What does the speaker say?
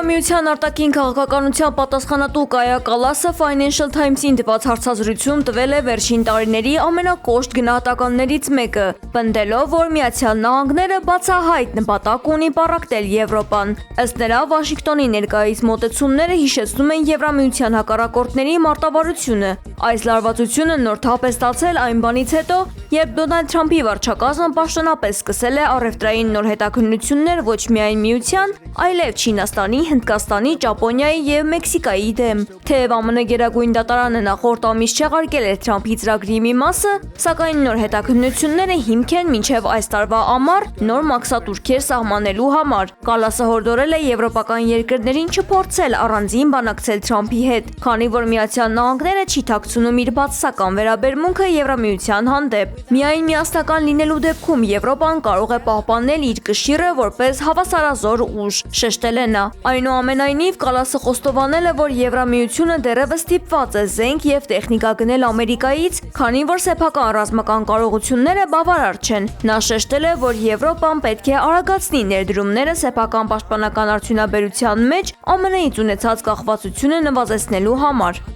Եվրամիության արտաքին քաղաքականության պատասխանատու Կայա Կալասը Financial Times-ին տված հարցազրույցում տվել է վերջին տարիների ամենակոշտ գնահատականներից մեկը, պնդելով, որ Միացյալ Նահանգները բացահայտ նպատակ ունի պառակտել Եվրոպան։ Ըստ նրա, Վաշինգտոնի ներկայիս մոտեցումները հիշեցնում են Եվրամիության հակառակորդների մարտավարությունը։ Այս լարվածությունը նորթափ է ստացել այն բանից հետո, երբ Դոնալդ Թրամփի վարչակազմը պաշտոնապես սկսել է առևտրային նոր հետաքննություններ ոչ միայն Միության, այլև Չինաստանի, Հնդկաստանի, Ճապոնիայի և Մեքսիկայի դեմ։ Թեև ԱՄՆ գերագույն դատարանը նախորդ ամիս չեղարկել էր Թրամփի ծրագրի մի մասը, սակայն նոր հետաքննությունները հիմք են մինչև այս տարվա ամառ նոր մաքսատուրքեր սահմանելու համար։ Կալասը հորդորել է եվրոպական երկրներին չփորձել առանձին բանակցել Թրամփի հետ, քանի որ Միացյալ Նահանգները չի թաքցնում իր բացասական վերաբերմունքը Եվրամիության հանդեպ։ Միայն միասնական լինելու դեպքում Եվրոպան կարող է պահպանել իր կշիռը որպես հավասարազոր ուժ, շեշտել է նա։ Այնուամենայնիվ, Կալասը խոստովանել է, որ Եվրամիությունը դեռևս ստիպված է զենք և տեխնիկա գնել Ամերիկայից, քանի որ սեփական ռազմական կարողությունները բավարար չեն։ Նա շեշտել է, որ Եվրոպան պետք է արագացնի ներդրումները սեփական պաշտպանական արդյունաբերության մեջ ԱՄՆ-ից ունեցած կախվածությունը նվազեցնելու համար։